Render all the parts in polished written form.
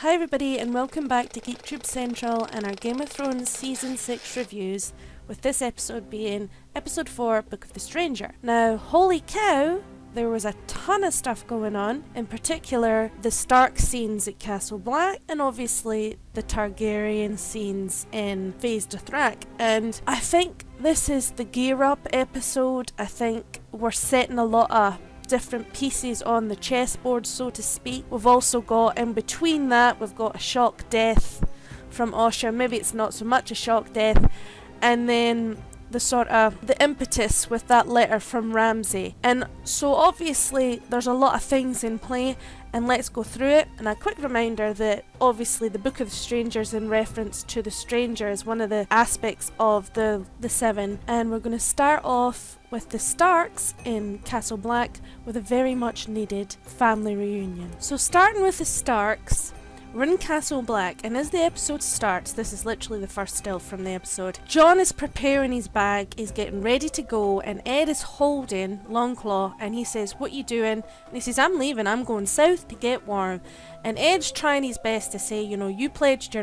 Hi everybody and welcome back to Geektube Central and our Game of Thrones Season 6 reviews, with this episode being Episode 4, Book of the Stranger. Now, holy cow, there was a ton of stuff going on, in particular the Stark scenes at Castle Black and obviously the Targaryen scenes in Vaes Dothrak, and I think this is the gear up episode. I think we're setting a lot of different pieces on the chessboard, so to speak. We've also got, in between that, we've got a shock death from Osha. Maybe it's not so much a shock death. And then the sort of the impetus with that letter from Ramsay. And so obviously there's a lot of things in play, and let's go through it. And a quick reminder that obviously the Book of the Strangers, in reference to the Stranger, is one of the aspects of the Seven. And we're going to start off with the Starks in Castle Black with a very much needed family reunion. So starting with the Starks, we're in Castle Black, and as the episode starts, this is literally the first still from the episode, Jon is preparing his bag, he's getting ready to go, and Ed is holding Longclaw, and he says, "What you doing?" And he says, "I'm leaving, I'm going south to get warm." And Ed's trying his best to say, you pledged your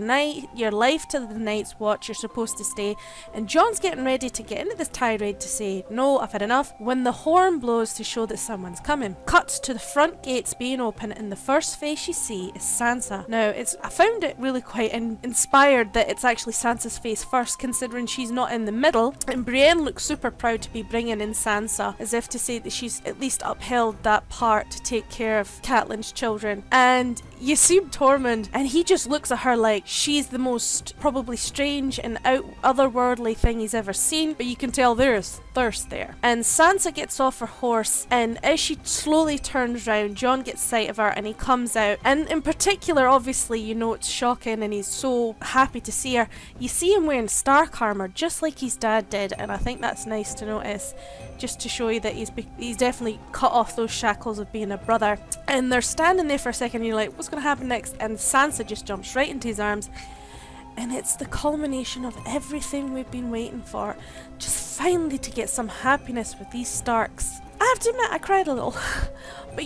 life to the Night's Watch, you're supposed to stay. And Jon's getting ready to get into this tirade to say, "No, I've had enough," when the horn blows to show that someone's coming. Cuts to the front gates being open, and the first face you see is Sansa. Now, I found it really quite inspired that it's actually Sansa's face first, considering she's not in the middle. And Brienne looks super proud to be bringing in Sansa, as if to say that she's at least upheld that part to take care of Catelyn's children. And you see Tormund, and he just looks at her like she's the most probably strange and otherworldly thing he's ever seen, but you can tell there's thirst there. And Sansa gets off her horse, and as she slowly turns round, Jon gets sight of her and he comes out. And in particular, obviously, it's shocking and he's so happy to see her. You see him wearing Stark armour, just like his dad did, and I think that's nice to notice, just to show you that he's definitely cut off those shackles of being a brother. And they're standing there for a second, and you're like, what's going to happen next? And Sansa just jumps right into his arms, and it's the culmination of everything we've been waiting for, just finally to get some happiness with these Starks. I have to admit, I cried a little, but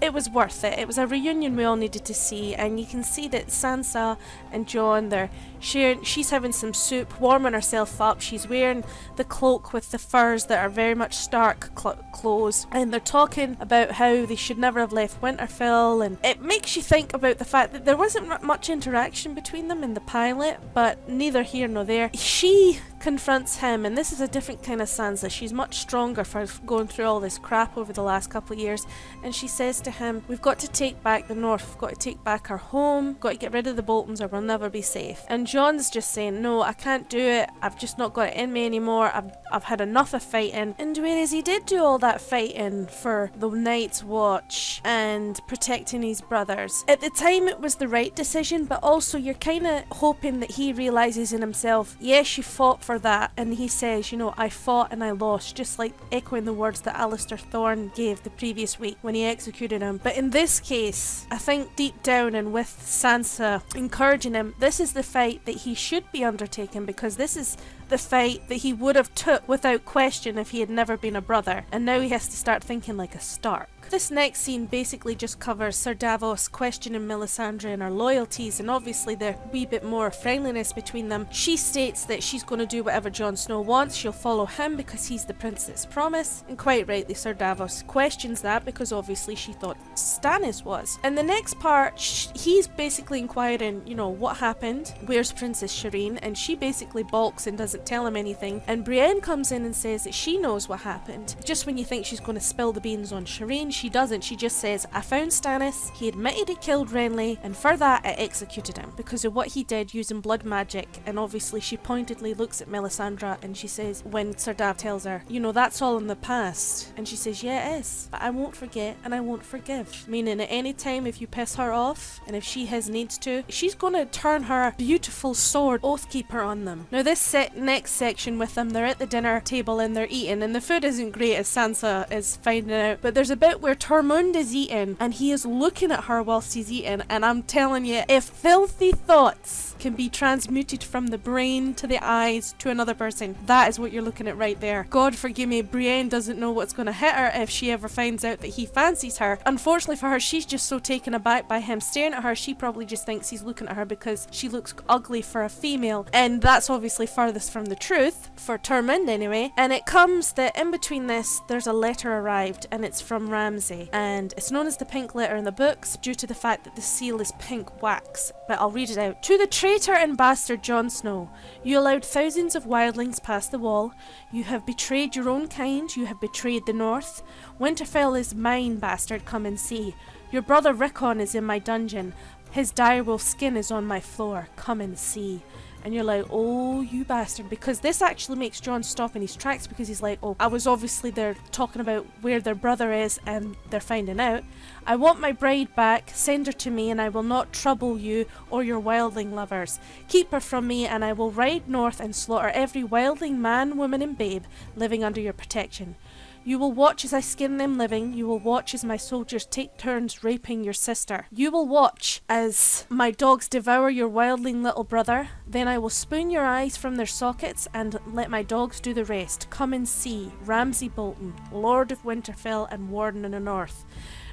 it was worth it. It was a reunion we all needed to see, and you can see that Sansa and Jon, they're sharing, she's having some soup, warming herself up, she's wearing the cloak with the furs that are very much Stark clothes, and they're talking about how they should never have left Winterfell, and it makes you think about the fact that there wasn't much interaction between them in the pilot, but neither here nor there. She confronts him, and this is a different kind of Sansa. She's much stronger for going through all this crap over the last couple of years, and she says to him, "We've got to take back the North, we've got to take back our home, got to get rid of the Boltons or we'll never be safe." And Jon's just saying, "No, I can't do it, I've just not got it in me anymore, I've had enough of fighting." And whereas he did do all that fighting for the Night's Watch and protecting his brothers, at the time it was the right decision, but also you're kind of hoping that he realises in himself, yes, you fought for that, and he says, "I fought and I lost," just like echoing the words that Alistair Thorne gave the previous week when he executed him. But in this case, I think deep down, and with Sansa encouraging him, this is the fight that he should be undertaking, because this is the fight that he would have took without question if he had never been a brother, and now he has to start thinking like a Stark. This next scene basically just covers Sir Davos questioning Melisandre and her loyalties, and obviously the wee bit more friendliness between them. She states that she's going to do whatever Jon Snow wants, she'll follow him because he's the Princess Promise, and quite rightly Sir Davos questions that because obviously she thought Stannis was. And the next part, he's basically inquiring, what happened, where's Princess Shireen, and she basically balks and doesn't tell him anything, and Brienne comes in and says that she knows what happened. Just when you think she's going to spill the beans on Shireen, she doesn't. She just says, "I found Stannis, he admitted he killed Renly, and for that I executed him because of what he did using blood magic." And obviously she pointedly looks at Melisandre and she says, when Sir Dav tells her, "That's all in the past," and she says, "Yeah, it is, but I won't forget and I won't forgive," meaning at any time if you piss her off and if she has needs to, she's going to turn her beautiful sword Oathkeeper on them. Now this next section with them, they're at the dinner table and they're eating, and the food isn't great as Sansa is finding out, but there's a bit bit where Tormund is eating and he is looking at her whilst he's eating, and I'm telling you, if filthy thoughts can be transmuted from the brain to the eyes to another person, that is what you're looking at right there. God forgive me, Brienne doesn't know what's going to hit her if she ever finds out that he fancies her. Unfortunately for her, she's just so taken aback by him staring at her, she probably just thinks he's looking at her because she looks ugly for a female, and that's obviously furthest from the truth, for Tormund anyway. And it comes that in between this, there's a letter arrived, and it's from Ramsay, and it's known as the pink letter in the books due to the fact that the seal is pink wax, but I'll read it out. To the traitor and bastard Jon Snow, you allowed thousands of wildlings past the wall. You have betrayed your own kind. You have betrayed the North. Winterfell is mine, bastard. Come and see. Your brother Rickon is in my dungeon. His direwolf skin is on my floor. Come and see. And you're like, oh, you bastard, because this actually makes Jon stop in his tracks, because he's like, oh, I was obviously there talking about where their brother is and they're finding out. I want my bride back, send her to me, and I will not trouble you or your wildling lovers. Keep her from me, and I will ride north and slaughter every wildling man, woman and babe living under your protection. You will watch as I skin them living. You will watch as my soldiers take turns raping your sister. You will watch as my dogs devour your wildling little brother. Then I will spoon your eyes from their sockets and let my dogs do the rest. Come and see. Ramsay Bolton, Lord of Winterfell and Warden in the North.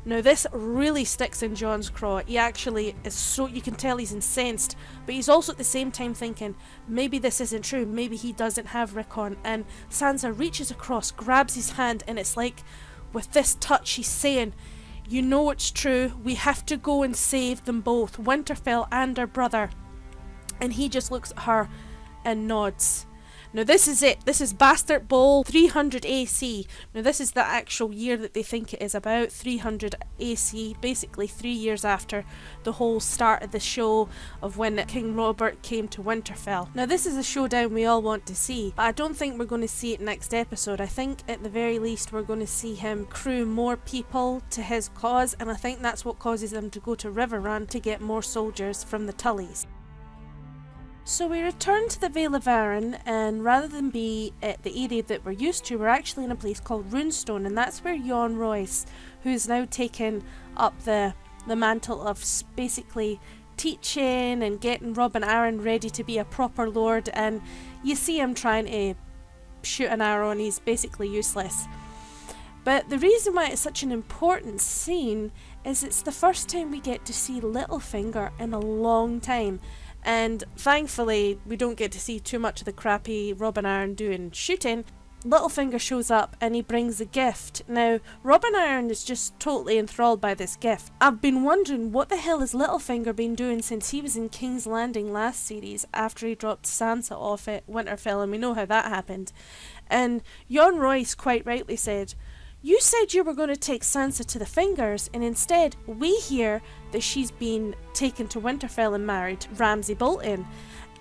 Now this really sticks in Jon's craw. He actually is so, you can tell he's incensed, but he's also at the same time thinking, maybe this isn't true, maybe he doesn't have Rickon. And Sansa reaches across, grabs his hand, and it's like, with this touch he's saying, you know it's true, we have to go and save them both, Winterfell and our brother. And he just looks at her and nods. Now this is it. This is Bastard Ball 300 AC. Now this is the actual year that they think it is about, 300 AC, basically 3 years after the whole start of the show of when King Robert came to Winterfell. Now this is a showdown we all want to see, but I don't think we're going to see it next episode. I think at the very least we're going to see him crew more people to his cause, and I think that's what causes them to go to Riverrun to get more soldiers from the Tullys. So we return to the Vale of Arryn, and rather than be at the area that we're used to, we're actually in a place called Runestone, and that's where Jon Royce, who's now taken up the mantle of basically teaching and getting Robin Arryn ready to be a proper lord, and you see him trying to shoot an arrow and he's basically useless. But the reason why it's such an important scene is it's the first time we get to see Littlefinger in a long time. And thankfully, we don't get to see too much of the crappy Robin Arryn doing shooting. Littlefinger shows up and he brings a gift. Now, Robin Arryn is just totally enthralled by this gift. I've been wondering what the hell has Littlefinger been doing since he was in King's Landing last series after he dropped Sansa off at Winterfell, and we know how that happened. And Jon Royce quite rightly said, you said you were going to take Sansa to the Fingers, and instead we hear that she's been taken to Winterfell and married to Ramsay Bolton.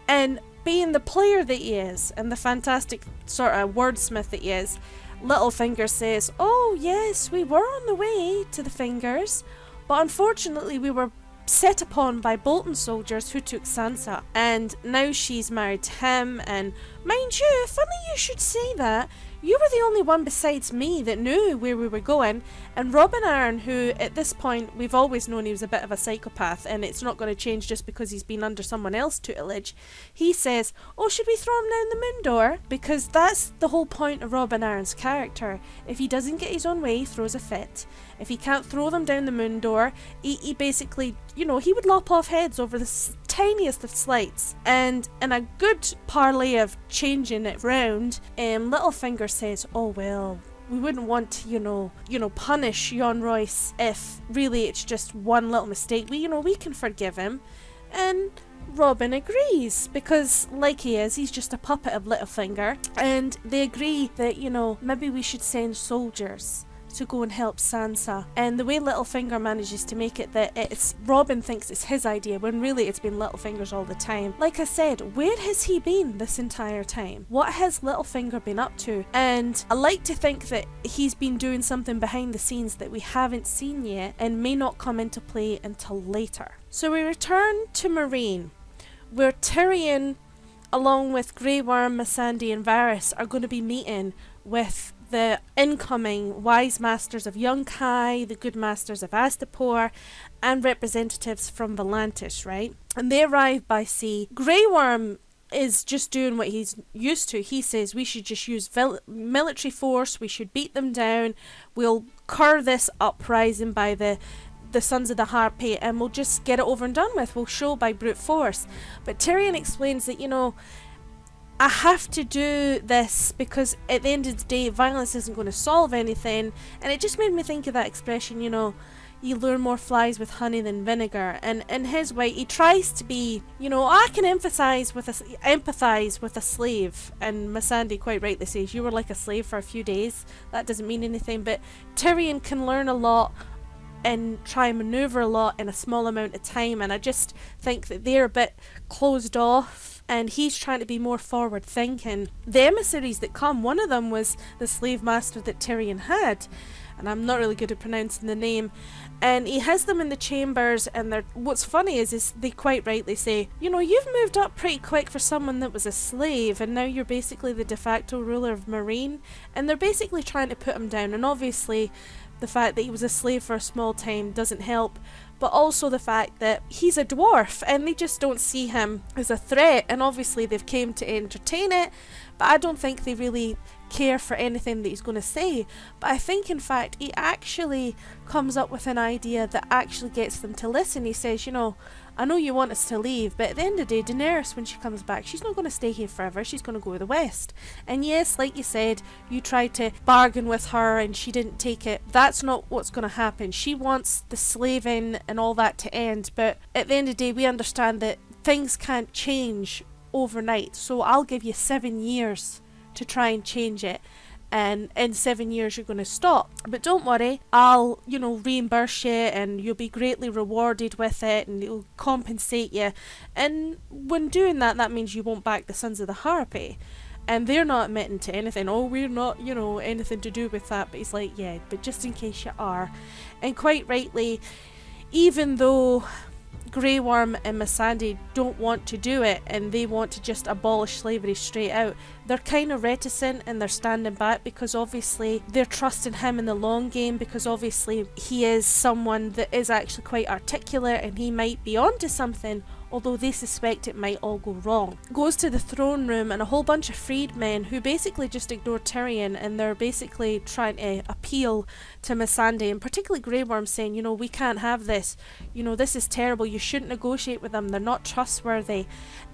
And being the player that he is, and the fantastic sort of wordsmith that he is, Littlefinger says, oh yes, we were on the way to the Fingers, but unfortunately we were set upon by Bolton soldiers who took Sansa, and now she's married to him. And mind you, funny you should say that, you were the only one besides me that knew where we were going. And Robin Arryn, who at this point we've always known he was a bit of a psychopath, and it's not going to change just because he's been under someone else's tutelage, he says, oh, should we throw him down the moon door? Because that's the whole point of Robin Arryn's character. If he doesn't get his own way, he throws a fit. If he can't throw them down the moon door, he basically, you know, he would lop off heads over the tiniest of slights. And in a good parlay of changing it round, Littlefinger says, oh well, we wouldn't want to, you know, punish Jon Royce if really it's just one little mistake. We can forgive him. And Robin agrees, because like he is, he's just a puppet of Littlefinger. And they agree that, maybe we should send soldiers to go and help Sansa. And the way Littlefinger manages to make it that it's Robin thinks it's his idea when really it's been Littlefinger's all the time. Like I said, where has he been this entire time? What has Littlefinger been up to? And I like to think that he's been doing something behind the scenes that we haven't seen yet and may not come into play until later. So we return to Meereen, where Tyrion, along with Grey Worm, Missandei and Varys, are going to be meeting with the incoming wise masters of Yunkai, the good masters of Astapor, and representatives from Volantis, right? And they arrive by sea. Grey Worm is just doing what he's used to. He says we should just use military force, we should beat them down, we'll cur this uprising by the Sons of the Harpy, and we'll just get it over and done with. We'll show by brute force. But Tyrion explains that, I have to do this because at the end of the day, violence isn't going to solve anything. And it just made me think of that expression, you lure more flies with honey than vinegar. And in his way, he tries to be, I can empathise with a slave. And Missandei quite rightly says, you were like a slave for a few days. That doesn't mean anything. But Tyrion can learn a lot and try and manoeuvre a lot in a small amount of time, and I just think that they're a bit closed off and he's trying to be more forward thinking. The emissaries that come, one of them was the slave master that Tyrion had, and I'm not really good at pronouncing the name, and he has them in the chambers, and what's funny is they quite rightly say, you've moved up pretty quick for someone that was a slave, and now you're basically the de facto ruler of Meereen, and they're basically trying to put him down. And obviously the fact that he was a slave for a small time doesn't help, but also the fact that he's a dwarf and they just don't see him as a threat, and obviously they've came to entertain it, but I don't think they really care for anything that he's going to say. But I think in fact he actually comes up with an idea that actually gets them to listen. He says, I know you want us to leave, but at the end of the day, Daenerys, when she comes back, she's not going to stay here forever. She's going to go to the west. And yes, like you said, you tried to bargain with her and she didn't take it. That's not what's going to happen. She wants the slaving and all that to end, but at the end of the day, we understand that things can't change overnight. So I'll give you 7 years to try and change it, and in 7 years you're going to stop, but don't worry, I'll reimburse you and you'll be greatly rewarded with it, and it'll compensate you. And when doing that, that means you won't back the Sons of the Harpy, and they're not admitting to anything. We're not anything to do with that. But he's like, yeah, but just in case you are. And quite rightly, even though Grey Worm and Missandei don't want to do it and they want to just abolish slavery straight out, they're kind of reticent and they're standing back because obviously they're trusting him in the long game, because obviously he is someone that is actually quite articulate and he might be onto something, although they suspect it might all go wrong. Goes to the throne room and a whole bunch of freedmen who basically just ignore Tyrion, and they're basically trying to appeal to Missandei, and particularly Grey Worm saying, we can't have this, this is terrible, you shouldn't negotiate with them, they're not trustworthy.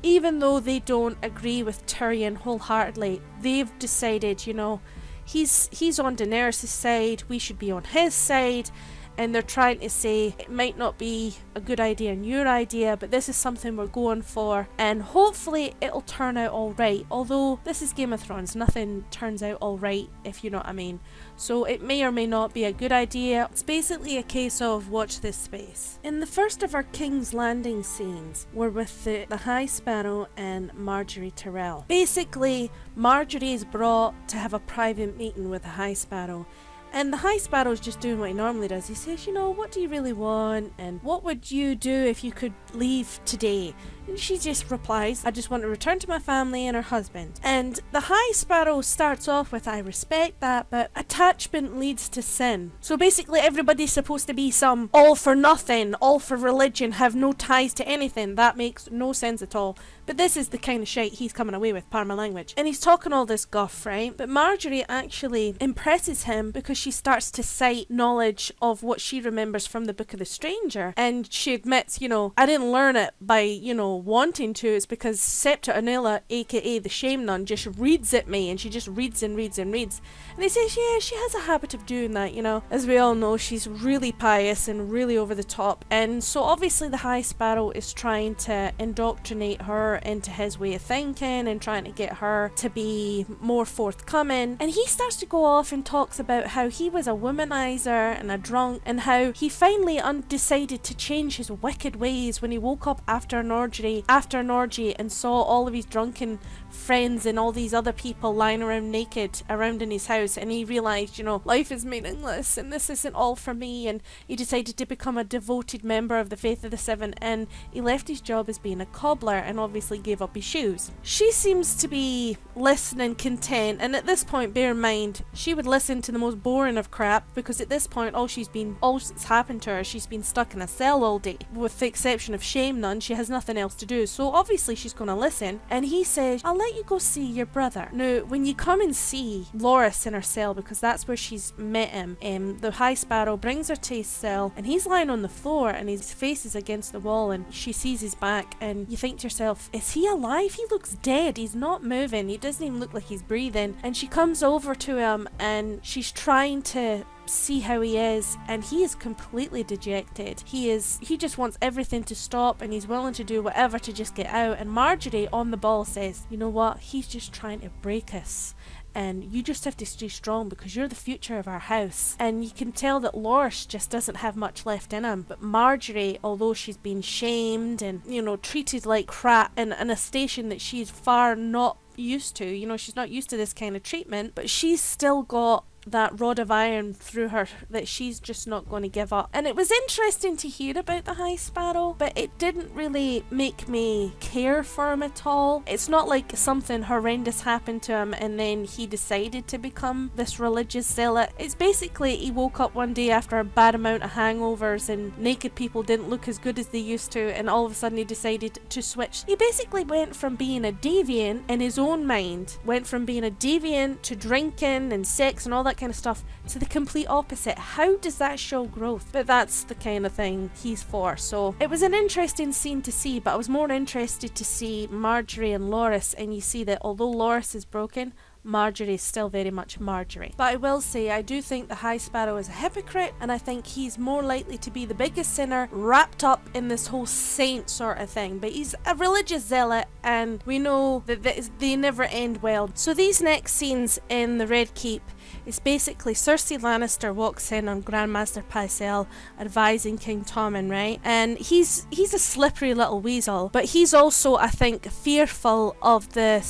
Even though they don't agree with Tyrion wholeheartedly, they've decided, he's on Daenerys' side, we should be on his side. And they're trying to say it might not be a good idea and your idea, but this is something we're going for, and hopefully it'll turn out alright. Although this is Game of Thrones, nothing turns out alright, if you know what I mean. So it may or may not be a good idea. It's basically a case of watch this space. In the first of our King's Landing scenes, we're with the High Sparrow and Marjorie Tyrell. Basically, Marjorie is brought to have a private meeting with the High Sparrow. And the High Sparrow's just doing what he normally does. He says, what do you really want? And what would you do if you could leave today? And she just replies, I just want to return to my family and her husband. And the High Sparrow starts off with, I respect that, but attachment leads to sin. So basically everybody's supposed to be some all for nothing, all for religion, have no ties to anything. That makes no sense at all. But this is the kind of shite he's coming away with, pardon my language. And he's talking all this guff, right? But Marjorie actually impresses him because she starts to cite knowledge of what she remembers from the Book of the Stranger. And she admits, I didn't learn it by, wanting to. It's because Septa Unella, aka the Shame Nun, just reads at me, and she just reads and reads and reads. And he says, yeah, she has a habit of doing that, As we all know, she's really pious and really over the top. And so obviously the High Sparrow is trying to indoctrinate her into his way of thinking and trying to get her to be more forthcoming. And he starts to go off and talks about how he was a womanizer and a drunk, and how he finally decided to change his wicked ways when he woke up after an orgy Marjorie after an orgy and saw all of his drunken friends and all these other people lying around naked around in his house, and he realised, life is meaningless and this isn't all for me, and he decided to become a devoted member of the Faith of the Seven, and he left his job as being a cobbler and obviously gave up his shoes. She seems to be listening content, and at this point, bear in mind, she would listen to the most boring of crap, because at this point all that's happened to her, she's been stuck in a cell all day, with the exception of shame none. She has nothing else to do, so obviously she's going to listen. And he says, I'll let you go see your brother. Now, when you come and see Loras in her cell, because that's where she's met him, the High Sparrow brings her to his cell, and he's lying on the floor and his face is against the wall, and she sees his back, and you think to yourself, is he alive? He looks dead. He's not moving. He doesn't even look like he's breathing. And she comes over to him and she's trying to see how he is, and he is completely dejected. He just wants everything to stop, and he's willing to do whatever to just get out. And Marjorie on the ball says, you know what, he's just trying to break us, and you just have to stay strong because you're the future of our house. And you can tell that Loras just doesn't have much left in him. But Marjorie, although she's been shamed and treated like crap in a station that she's far not used to, she's not used to this kind of treatment, but she's still got that rod of iron through her that she's just not going to give up. And it was interesting to hear about the High Sparrow, but it didn't really make me care for him at all. It's not like something horrendous happened to him and then he decided to become this religious zealot. It's basically he woke up one day after a bad amount of hangovers and naked people didn't look as good as they used to, and all of a sudden he decided to switch. He basically went from being a deviant in his own mind, went from being a deviant to drinking and sex and all that kind of stuff, to the complete opposite. How does that show growth? But that's the kind of thing he's for. So it was an interesting scene to see, but I was more interested to see Marjorie and Loras, and you see that although Loras is broken, Marjorie is still very much Marjorie. But I will say, I do think the High Sparrow is a hypocrite, and I think he's more likely to be the biggest sinner wrapped up in this whole saint sort of thing. But he's a religious zealot, and we know that they never end well. So these next scenes in the Red Keep, it's basically Cersei Lannister walks in on Grandmaster Pycelle advising King Tommen, right? And he's a slippery little weasel, but he's also, I think, fearful of the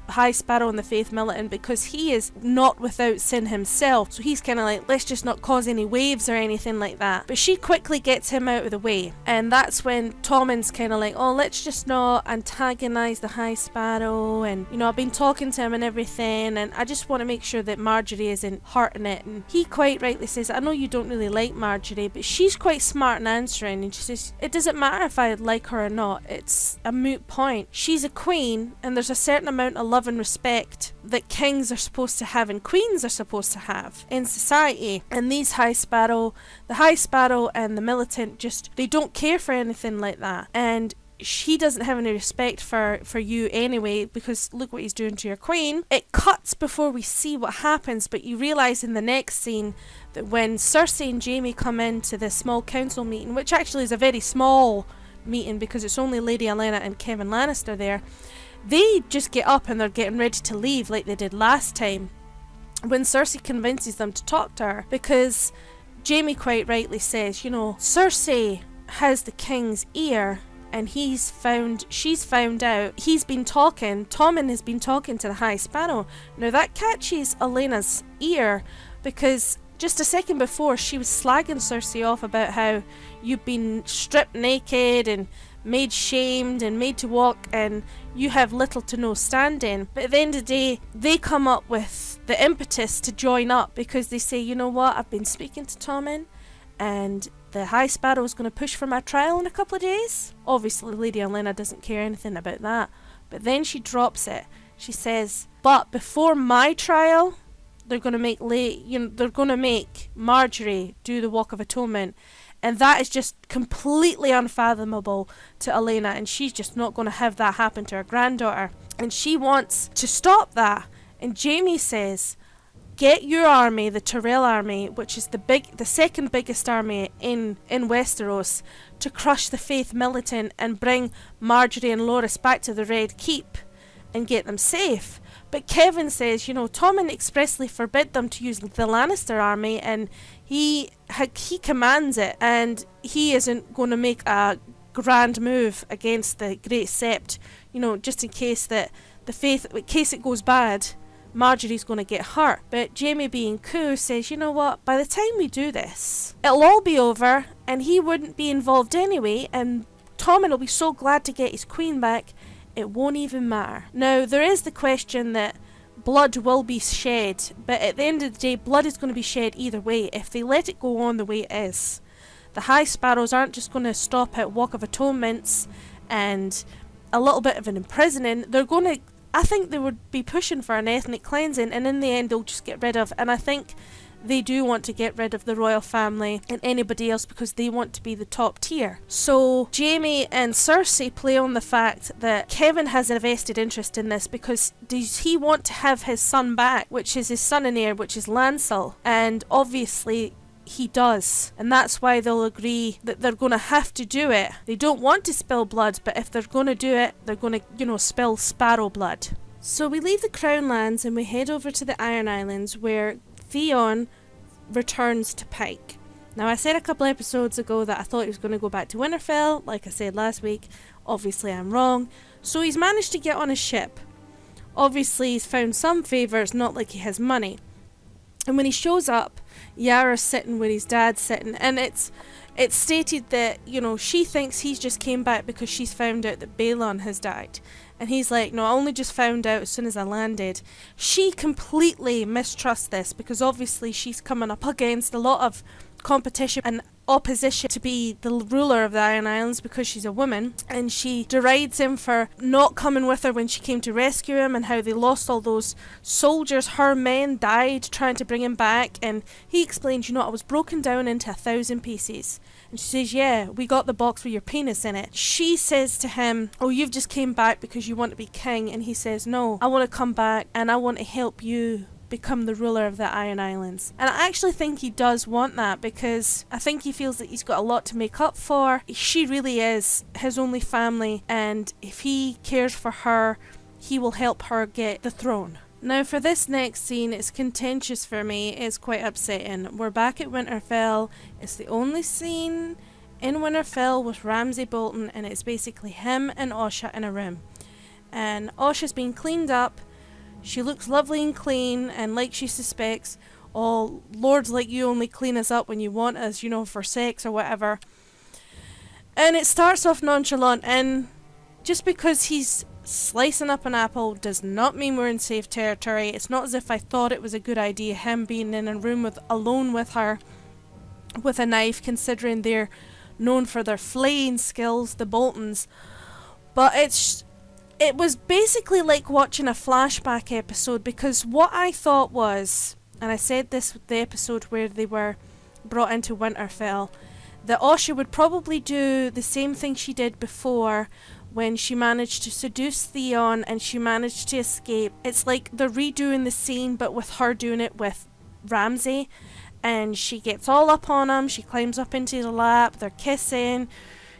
High Sparrow and the Faith Militant, because he is not without sin himself, so he's kind of like, let's just not cause any waves or anything like that. But she quickly gets him out of the way, and that's when Tommen's kind of like, oh, let's just not antagonize the High Sparrow, and I've been talking to him and everything, and I just want to make sure that Marjorie isn't hurting it. And he quite rightly says, I know you don't really like Marjorie, but she's quite smart in answering, and she says, it doesn't matter if I like her or not, it's a moot point. She's a queen, and there's a certain amount of love and respect that kings are supposed to have and queens are supposed to have in society. And the High Sparrow and the Militant, they don't care for anything like that. And he doesn't have any respect for you anyway, because look what he's doing to your queen. It cuts before we see what happens, but you realise in the next scene that when Cersei and Jaime come into this small council meeting, which actually is a very small meeting because it's only Lady Olenna and Kevin Lannister there, they just get up and they're getting ready to leave like they did last time when Cersei convinces them to talk to her, because Jaime quite rightly says, Cersei has the king's ear, and she's found out, Tommen has been talking to the High Sparrow. Now that catches Olenna's ear, because just a second before she was slagging Cersei off about how you've been stripped naked and made shamed and made to walk and you have little to no standing. But at the end of the day, they come up with the impetus to join up, because they say, you know what, I've been speaking to Tommen and the High Sparrow is going to push for my trial in a couple of days. Obviously Lady Olenna doesn't care anything about that, but then she drops it. She says, but before my trial, they're going to make Marjorie do the Walk of Atonement. And that is just completely unfathomable to Olenna, and she's just not going to have that happen to her granddaughter. And she wants to stop that. And Jaime says, get your army, the Tyrell army, which is the second biggest army in Westeros, to crush the Faith Militant and bring Marjorie and Loras back to the Red Keep and get them safe. But Kevin says, Tommen expressly forbid them to use the Lannister army, and he commands it, and he isn't going to make a grand move against the Great Sept, you know, just in case in case it goes bad, Marjorie's going to get hurt. But Jaime, being cool, says, you know what, by the time we do this, it'll all be over and he wouldn't be involved anyway, and Tommen will be so glad to get his queen back, it won't even matter. Now, there is the question that blood will be shed, but at the end of the day, blood is going to be shed either way if they let it go on the way it is. The High Sparrows aren't just going to stop at Walk of Atonements and a little bit of an imprisoning. They're going to, I think they would be pushing for an ethnic cleansing, and in the end they'll just get rid of, and I think they do want to get rid of the royal family and anybody else because they want to be the top tier. So Jaime and Cersei play on the fact that Kevin has a vested interest in this because does he want to have his son back, which is his son and heir, which is Lancel, and obviously he does, and that's why they'll agree that they're going to have to do it. They don't want to spill blood, but if they're going to do it, they're going to, you know, spill Sparrow blood. So we leave the Crown Lands and we head over to the Iron Islands where Theon returns to Pyke. Now, I said a couple episodes ago that I thought he was going to go back to Winterfell. Like I said last week, obviously I'm wrong. So he's managed to get on a ship. Obviously he's found some favours, not like he has money. And when he shows up, Yara's sitting where his dad's sitting, and it's stated that, you know, she thinks he's just came back because she's found out that Balon has died. And he's like, no, I only just found out as soon as I landed. She completely mistrusts this because obviously she's coming up against a lot of competition and opposition to be the ruler of the Iron Islands because she's a woman, and she derides him for not coming with her when she came to rescue him and how they lost all those soldiers. Her men died trying to bring him back, and he explains, you know, I was broken down into 1,000 pieces. And she says, yeah, we got the box with your penis in it. She says to him, oh, you've just came back because you want to be king. And he says, no, I want to come back and I want to help you become the ruler of the Iron Islands. And I actually think he does want that because I think he feels that he's got a lot to make up for. She really is his only family, and if he cares for her, he will help her get the throne. Now for this next scene, it's contentious for me, it's quite upsetting. We're back at Winterfell, it's the only scene in Winterfell with Ramsay Bolton, and it's basically him and Osha in a room. And Osha's been cleaned up. She looks lovely and clean, and like she suspects, oh, lords like you only clean us up when you want us, you know, for sex or whatever. And it starts off nonchalant, and just because he's slicing up an apple does not mean we're in safe territory. It's not as if I thought it was a good idea, him being in a room alone with her with a knife, considering they're known for their flaying skills, the Boltons. But it was basically like watching a flashback episode, because what I thought was, and I said this with the episode where they were brought into Winterfell, that Osha would probably do the same thing she did before when she managed to seduce Theon and she managed to escape. It's like they're redoing the scene, but with her doing it with Ramsay, and she gets all up on him, she climbs up into the lap, they're kissing,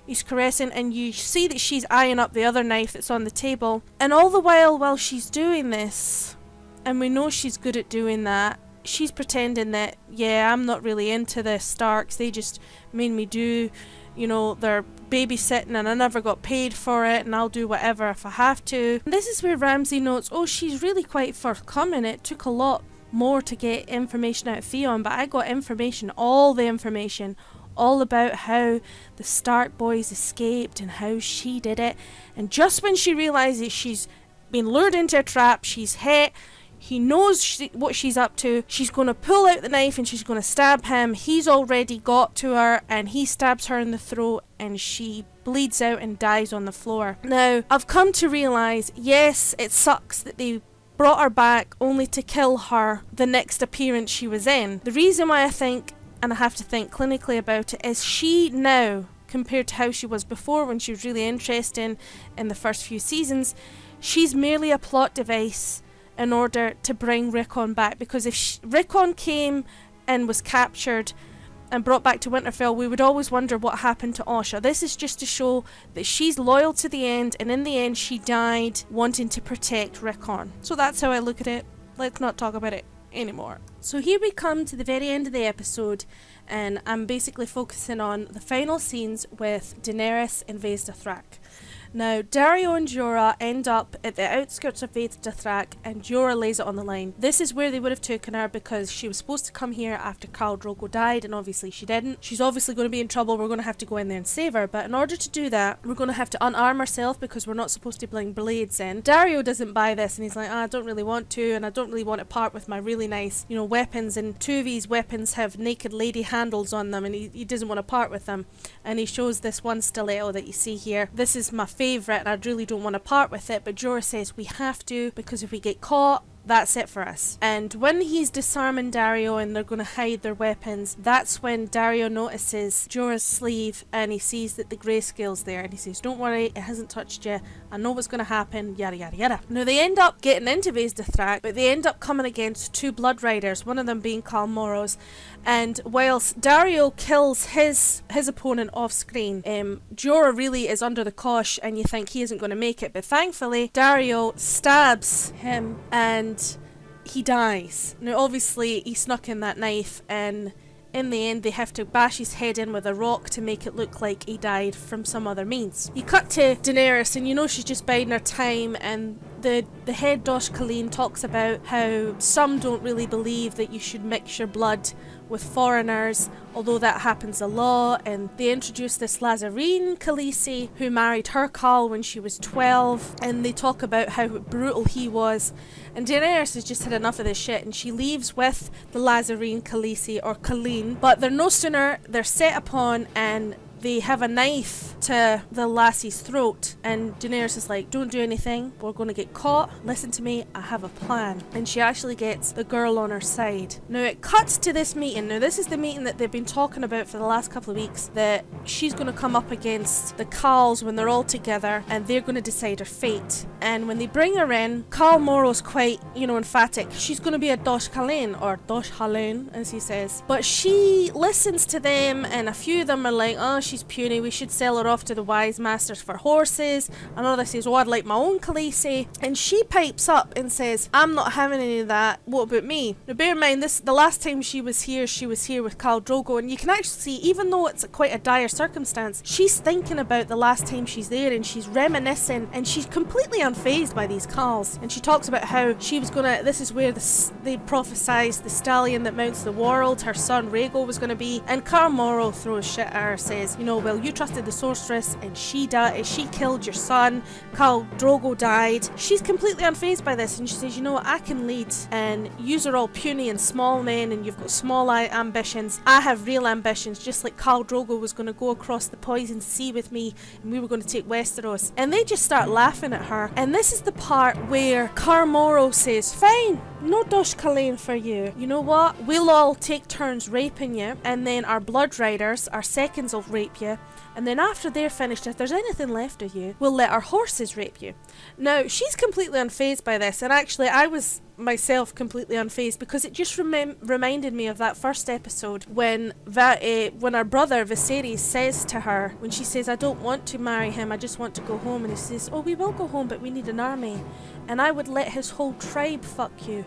he's caressing, and you see that she's eyeing up the other knife that's on the table. And all the while she's doing this, and we know she's good at doing that, she's pretending that, yeah, I'm not really into the Starks, they just made me do, you know, their babysitting and I never got paid for it, and I'll do whatever if I have to. And this is where Ramsay notes, oh, she's really quite forthcoming. It took a lot more to get information out of Theon, but I got information, all the information, all about how the Stark boys escaped and how she did it. And just when she realises she's been lured into a trap, she's hit, he knows what she's up to, she's going to pull out the knife and she's going to stab him. He's already got to her and he stabs her in the throat and she bleeds out and dies on the floor. Now, I've come to realise, yes, it sucks that they brought her back only to kill her the next appearance she was in. The reason why I think, and I have to think clinically about it, is she now, compared to how she was before when she was really interesting in the first few seasons, she's merely a plot device in order to bring Rickon back. Because if Rickon came and was captured and brought back to Winterfell, we would always wonder what happened to Osha. This is just to show that she's loyal to the end, and in the end she died wanting to protect Rickon. So that's how I look at it. Let's not talk about it. anymore. So here we come to the very end of the episode, and I'm basically focusing on the final scenes with Daenerys and Vaes Dothrak. Now, Dario and Jorah end up at the outskirts of Vaes Dothrak, and Jorah lays it on the line. This is where they would have taken her because she was supposed to come here after Khal Drogo died, and obviously she didn't. She's obviously going to be in trouble. We're going to have to go in there and save her, but in order to do that, we're going to have to unarm herself because we're not supposed to bring blades in. Dario doesn't buy this, and he's like, I don't really want to, and I don't really want to part with my really nice, weapons, and two of these weapons have naked lady handles on them, and he doesn't want to part with them. And he shows this one stiletto that you see here. This is my favourite, and I really don't want to part with it, but Jorah says we have to, because if we get caught, that's it for us. And when he's disarming Dario and they're going to hide their weapons, that's when Dario notices Jorah's sleeve and he sees that the grayscale's there, and he says, don't worry, it hasn't touched you, I know what's going to happen, yada yada yada. Now they end up getting into Vaes Dothrak, but they end up coming against two blood riders, one of them being Khal, and whilst Dario kills his opponent off screen, Jorah really is under the cosh and you think he isn't going to make it, but thankfully Dario stabs him and he dies. Now obviously he snuck in that knife, and in the end they have to bash his head in with a rock to make it look like he died from some other means. You cut to Daenerys and she's just biding her time, and the head Dosh Khaleen talks about how some don't really believe that you should mix your blood with foreigners, although that happens a lot, and they introduce this Lazarene Khaleesi who married her Khal when she was 12, and they talk about how brutal he was, and Daenerys has just had enough of this shit and she leaves with the Lazarene Khaleesi, or Khaleen, but they're no sooner, they're set upon and they have a knife to the lassie's throat, and Daenerys is like, don't do anything, we're going to get caught, listen to me, I have a plan. And she actually gets the girl on her side. Now it cuts to this meeting. Now this is the meeting that they've been talking about for the last couple of weeks, that she's going to come up against the Khals when they're all together and they're going to decide her fate. And when they bring her in, Khal Moro's quite, emphatic. She's going to be a Dosh Khaleen, or Dosh Khaleen as he says. But she listens to them, and a few of them are like, oh, she's puny, we should sell her off to the wise masters for horses. Another says, oh, I'd like my own Khaleesi. And she pipes up and says, I'm not having any of that, what about me? Now bear in mind, the last time she was here with Khal Drogo, and you can actually see, even though it's quite a dire circumstance, she's thinking about the last time she's there, and she's reminiscing, and she's completely unfazed by these Khals. And she talks about how she was gonna, this is where they prophesized the stallion that mounts the world, her son Rhaego was gonna be, and Khal Moro throws shit at her, says, well, you trusted the sorceress and she died, she killed your son, Khal Drogo died. She's completely unfazed by this, and she says, I can lead, and yous are all puny and small men, and you've got small ambitions. I have real ambitions, just like Khal Drogo was going to go across the poison sea with me, and we were going to take Westeros. And they just start laughing at her, and this is the part where Khal Moro says, fine, no Dosh Khaleen for you. You know what? We'll all take turns raping you, and then our blood riders, our seconds will rape you, and then after they're finished, if there's anything left of you, we'll let our horses rape you. Now, she's completely unfazed by this, and actually I was myself completely unfazed, because it just reminded me of that first episode when our brother Viserys says to her, when she says, I don't want to marry him, I just want to go home, and he says, oh, we will go home, but we need an army, and I would let his whole tribe fuck you,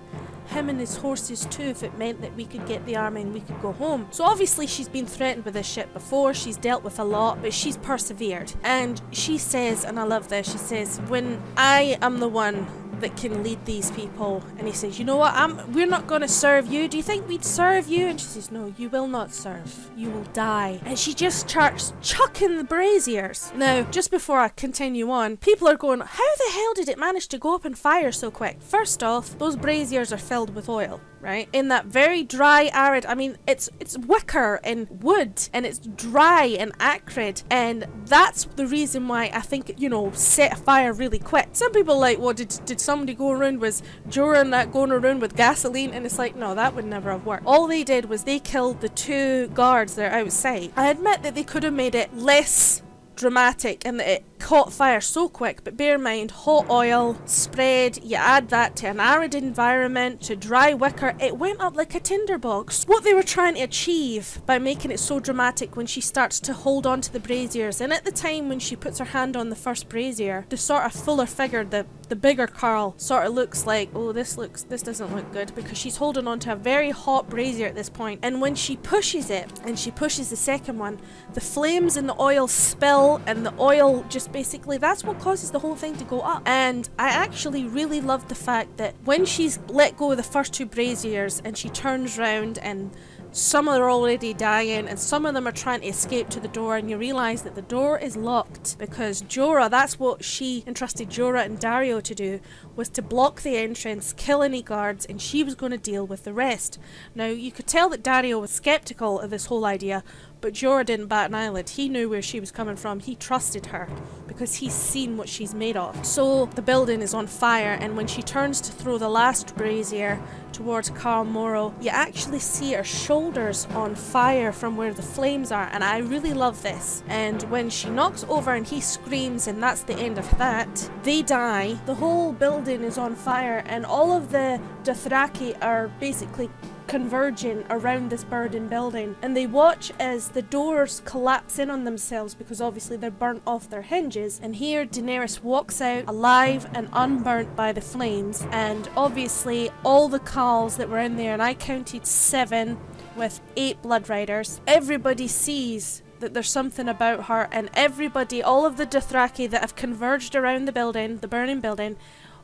him and his horses too, if it meant that we could get the army and we could go home. So obviously she's been threatened with this shit before, she's dealt with a lot, but she's persevered. And she says, and I love this, she says, when I am the one that can lead these people, and he says, you know what, we're not going to serve you, do you think we'd serve you? And she says, no, you will not serve, you will die. And she just starts chucking the braziers. Now, just before I continue on, people are going, how the hell did it manage to go up in fire so quick? First off, those braziers are filled with oil, right? In that very dry, arid, it's wicker and wood, and it's dry and acrid, and that's the reason why I think, set a fire really quick. Some people are like, well, did somebody go around, was Jorah and that going around with gasoline? And it's like, no, that would never have worked. All they did was they killed the two guards that are outside. I admit that they could have made it less dramatic and that it caught fire so quick, but bear in mind, hot oil, spread, you add that to an arid environment, to dry wicker, it went up like a tinderbox. What they were trying to achieve by making it so dramatic when she starts to hold on to the braziers, and at the time when she puts her hand on the first brazier, the sort of fuller figure, the bigger Khal, sort of looks like, oh, this doesn't look good, because she's holding on to a very hot brazier at this point. And when she pushes it, and she pushes the second one, the flames and the oil spill, and the oil just basically, that's what causes the whole thing to go up. And I actually really loved the fact that when she's let go of the first two braziers, and she turns round, and some are already dying, and some of them are trying to escape to the door, and you realise that the door is locked because Jorah, that's what she entrusted Jorah and Daario to do, was to block the entrance, kill any guards, and she was going to deal with the rest. Now, you could tell that Daario was sceptical of this whole idea, but Jorah didn't bat an eyelid. He knew where she was coming from. He trusted her because he's seen what she's made of. So the building is on fire, and when she turns to throw the last brazier towards Khal Moro, you actually see her shoulders on fire from where the flames are, and I really love this. And when she knocks over and he screams, and that's the end of that, they die. The whole building is on fire, and all of the Dothraki are basically converging around this burning building, and they watch as the doors collapse in on themselves because obviously they're burnt off their hinges. And here Daenerys walks out alive and unburnt by the flames, and obviously all the Khals that were in there, and I counted 7 with 8 blood riders, everybody sees that there's something about her, and everybody, all of the Dothraki that have converged around the building, the burning building,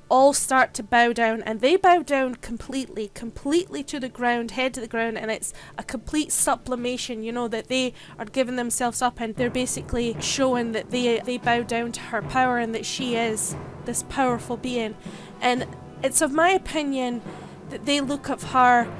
all start to bow down, and they bow down completely to the ground, head to the ground, and it's a complete sublimation, you know, that they are giving themselves up, and they're basically showing that they bow down to her power and that she is this powerful being. And it's of my opinion that they look at her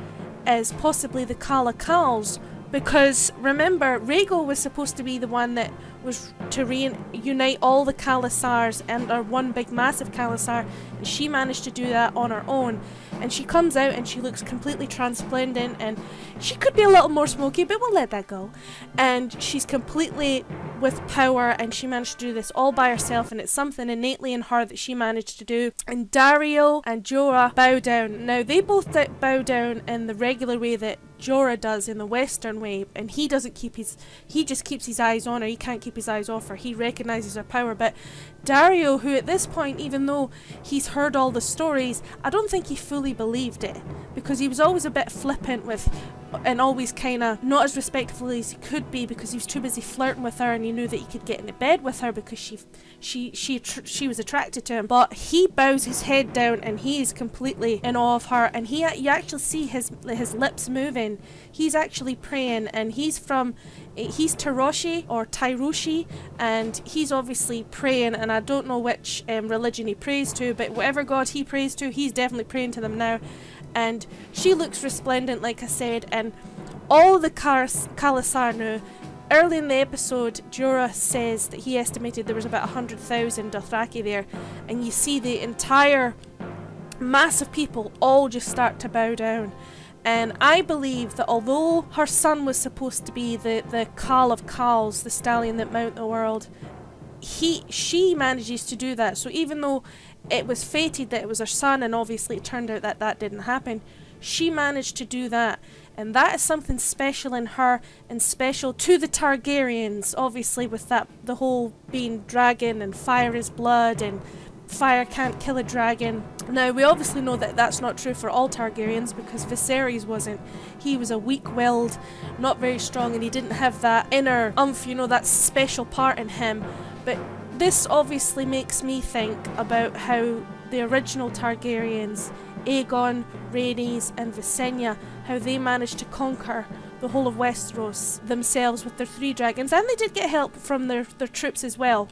as possibly the Khal of Khals, because remember, Rhaegal was supposed to be the one that was to reunite all the Khalasars under one big massive Khalasar, and she managed to do that on her own. And she comes out and she looks completely transplendent, and she could be a little more smoky, but we'll let that go. And she's completely with power, and she managed to do this all by herself, and it's something innately in her that she managed to do. And Daario and Jorah bow down. Now, they both bow down in the regular way that Jorah does, in the Western way, and he just keeps his eyes on her. He can't keep his eyes off her. He recognises her power. But Daario, who at this point, even though he's heard all the stories, I don't think he fully believed it, because he was always a bit flippant with, and always kind of not as respectful as he could be, because he was too busy flirting with her, and he knew that he could get into bed with her because she was attracted to him. But he bows his head down, and he is completely in awe of her, and you actually see his lips moving. He's actually praying, and he's Tyroshi or Tyroshi, and he's obviously praying, and I don't know which religion he prays to, but whatever god he prays to, he's definitely praying to them now. And she looks resplendent, like I said, and all the Khalasar knew. Early in the episode, Jorah says that he estimated there was about 100,000 Dothraki there, and you see the entire mass of people all just start to bow down. And I believe that although her son was supposed to be the Khal of Khals, the stallion that mount the world, she manages to do that. So even though it was fated that it was her son, and obviously it turned out that that didn't happen, she managed to do that. And that is something special in her, and special to the Targaryens, obviously, with that, the whole being dragon and fire is blood and fire can't kill a dragon. Now, we obviously know that that's not true for all Targaryens, because Viserys wasn't. He was a weak-willed, not very strong, and he didn't have that inner umph, you know, that special part in him. But this obviously makes me think about how the original Targaryens, Aegon, Rhaenys and Visenya, how they managed to conquer the whole of Westeros themselves with their 3 dragons, and they did get help from their troops as well.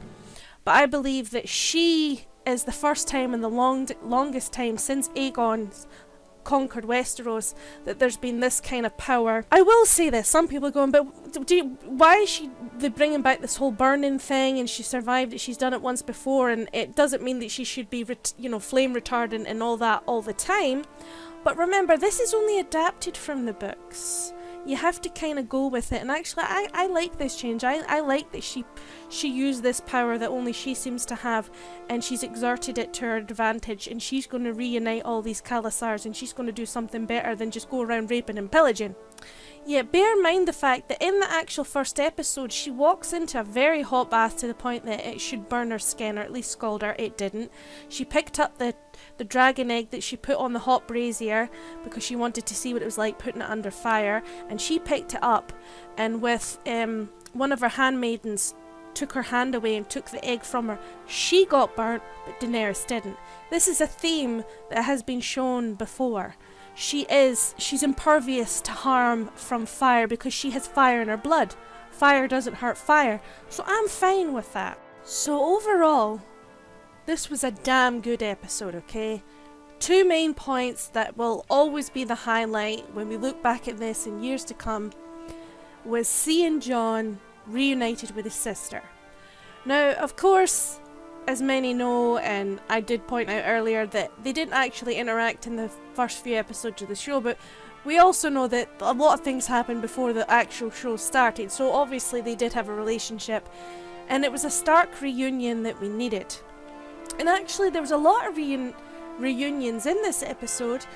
But I believe that she is the first time in the longest time since Aegon's conquered Westeros that there's been this kind of power. I will say this, some people are going, but why is they bringing back this whole burning thing, and she survived it, she's done it once before, and it doesn't mean that she should be flame retardant and all that all the time. But remember, this is only adapted from the books. you have to kind of go with it. And actually, I like this change. I like that she used this power that only she seems to have, and she's exerted it to her advantage, and she's going to reunite all these Khalasars, and she's going to do something better than just go around raping and pillaging. Yeah, bear in mind the fact that in the actual first episode, she walks into a very hot bath to the point that it should burn her skin, or at least scald her. It didn't. She picked up the dragon egg that she put on the hot brazier because she wanted to see what it was like putting it under fire, and she picked it up, and with one of her handmaidens took her hand away and took the egg from her. She got burnt, but Daenerys didn't. This is a theme that has been shown before. She's impervious to harm from fire because she has fire in her blood. Fire doesn't hurt fire, so I'm fine with that. So overall, this was a damn good episode, okay? 2 main points that will always be the highlight when we look back at this in years to come was Sansa and Jon reunited with his sister. Now, of course, as many know, and I did point out earlier, that they didn't actually interact in the first few episodes of the show, but we also know that a lot of things happened before the actual show started, so obviously they did have a relationship, and it was a stark reunion that we needed. And actually there was a lot of reunions in this episode.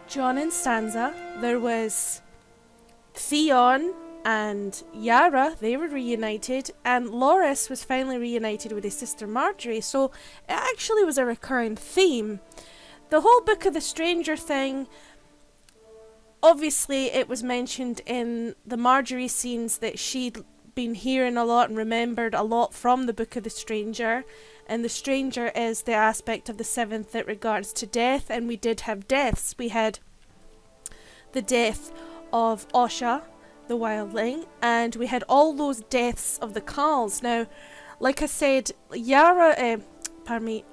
Jon and Sansa, there was Theon and Yara, they were reunited, and Loras was finally reunited with his sister Marjorie, so it actually was a recurring theme. The whole Book of the Stranger thing, obviously it was mentioned in the Marjorie scenes that she'd been hearing a lot and remembered a lot from the Book of the Stranger, and the Stranger is the aspect of the seventh that regards to death, and we did have deaths. We had the death of Osha, the wildling, and we had all those deaths of the Khals. Now, like I said,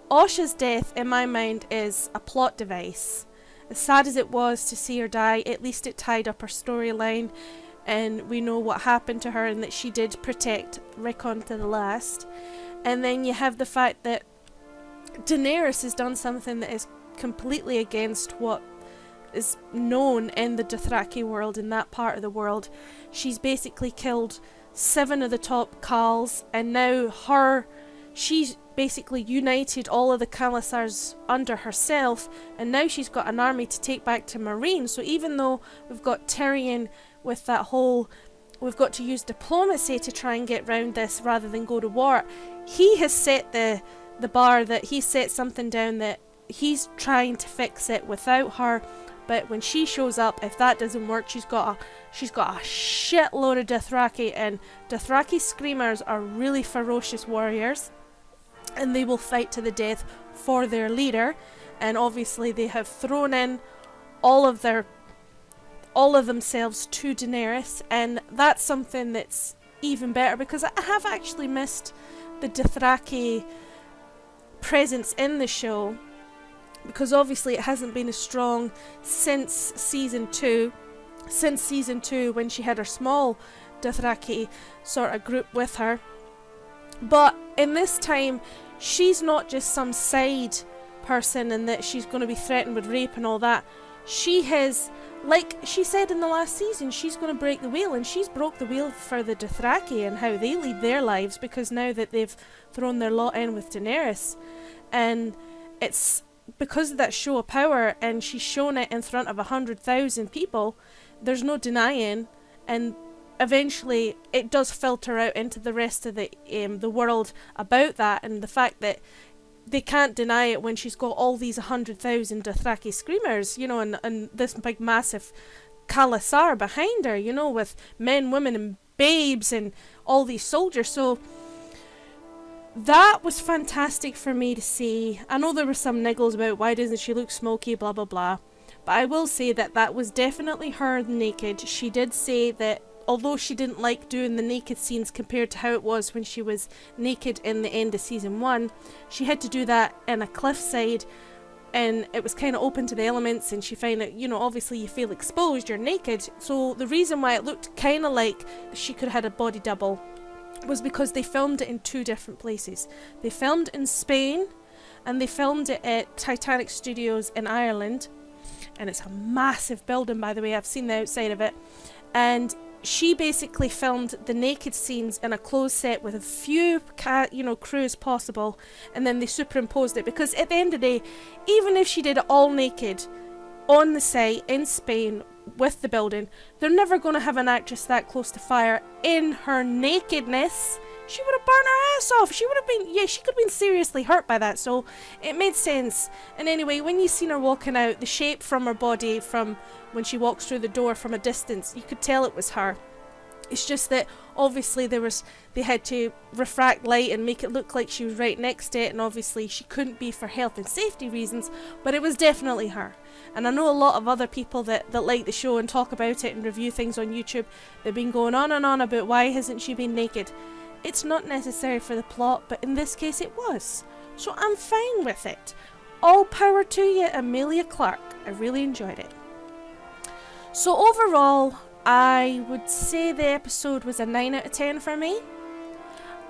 Osha's death in my mind is a plot device. As sad as it was to see her die, at least it tied up her storyline, and we know what happened to her and that she did protect Rickon to the last. And then you have the fact that Daenerys has done something that is completely against what is known in the Dothraki world, in that part of the world. She's basically killed 7 of the top Khals, and now she's basically united all of the Khalasars under herself, and now she's got an army to take back to Meereen. So even though we've got Tyrion with that whole, we've got to use diplomacy to try and get round this rather than go to war, he has set the bar, that he set something down that he's trying to fix it without her. But when she shows up, if that doesn't work, she's got a shitload of Dothraki, and Dothraki screamers are really ferocious warriors, and they will fight to the death for their leader. And obviously they have thrown in all of themselves to Daenerys, and that's something that's even better, because I have actually missed the Dothraki presence in the show, because obviously it hasn't been as strong since season 2 when she had her small Dothraki sort of group with her. But in this time, she's not just some side person and that she's going to be threatened with rape and all that. She has, like she said in the last season, she's going to break the wheel, and she's broke the wheel for the Dothraki and how they lead their lives, because now that they've thrown their lot in with Daenerys, and it's because of that show of power, and she's shown it in front of 100,000 people, there's no denying, and eventually it does filter out into the rest of the world about that, and the fact that they can't deny it when she's got all these 100,000 Dothraki screamers, you know, and this big massive Khalasar behind her, you know, with men, women and babes and all these soldiers. So that was fantastic for me to see. I know there were some niggles about why doesn't she look smoky, blah blah blah, but I will say that that was definitely her naked. She did say that although she didn't like doing the naked scenes compared to how it was when she was naked in the end of season 1, she had to do that in a cliffside, and it was kind of open to the elements, and she found it, you know, obviously you feel exposed, you're naked. So the reason why it looked kind of like she could have had a body double was because they filmed it in 2 different places. They filmed in Spain, and they filmed it at Titanic Studios in Ireland, and it's a massive building, by the way. I've seen the outside of it, and she basically filmed the naked scenes in a closed set with a few crew as possible, and then they superimposed it, because at the end of the day, even if she did it all naked on the site in Spain with the building, they're never going to have an actress that close to fire in her nakedness. She would have burned her ass off. She could have been seriously hurt by that, so it made sense. And anyway, when you seen her walking out, the shape from her body, from when she walks through the door from a distance, you could tell it was her. It's just that obviously they had to refract light and make it look like she was right next to it, and obviously she couldn't be for health and safety reasons, but it was definitely her. And I know a lot of other people that like the show and talk about it and review things on YouTube, they've been going on and on about why hasn't she been naked. It's not necessary for the plot, but in this case it was. So I'm fine with it. All power to you, Emilia Clarke. I really enjoyed it. So overall, I would say the episode was a 9 out of 10 for me.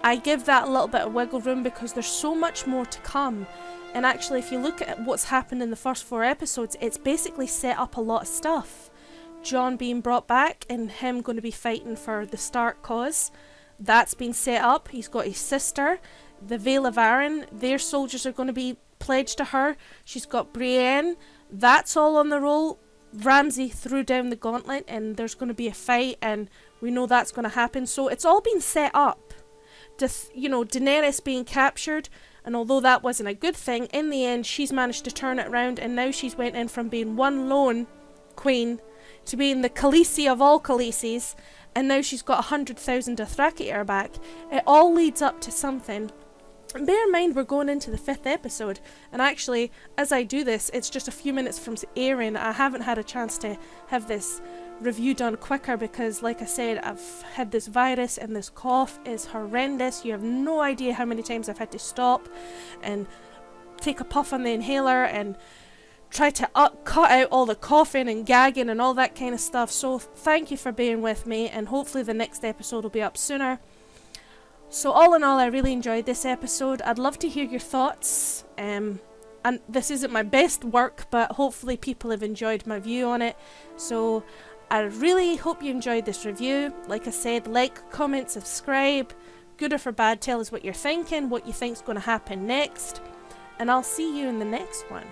I give that a little bit of wiggle room because there's so much more to come. And actually, if you look at what's happened in the first 4 episodes, it's basically set up a lot of stuff. Jon being brought back and him going to be fighting for the Stark cause. That's been set up. He's got his sister, the Vale of Arryn. Their soldiers are going to be pledged to her. She's got Brienne. That's all on the roll. Ramsay threw down the gauntlet and there's going to be a fight, and we know that's going to happen. So it's all been set up. Daenerys being captured, and although that wasn't a good thing, in the end she's managed to turn it around, and now she's went in from being one lone queen to being the Khaleesi of all Khaleesi's, and now she's got 100,000 Dothraki at her back. It all leads up to something. And bear in mind, we're going into the 5th episode, and actually, as I do this, it's just a few minutes from airing. I haven't had a chance to have this review done quicker because, like I said, I've had this virus, and this cough is horrendous. You have no idea how many times I've had to stop and take a puff on the inhaler and try to cut out all the coughing and gagging and all that kind of stuff. So thank you for being with me, and hopefully the next episode will be up sooner. So all in all, I really enjoyed this episode. I'd love to hear your thoughts. And this isn't my best work, but hopefully people have enjoyed my view on it. So I really hope you enjoyed this review. Like I said, like, comment, subscribe. Good or for bad, tell us what you're thinking, what you think's going to happen next. And I'll see you in the next one.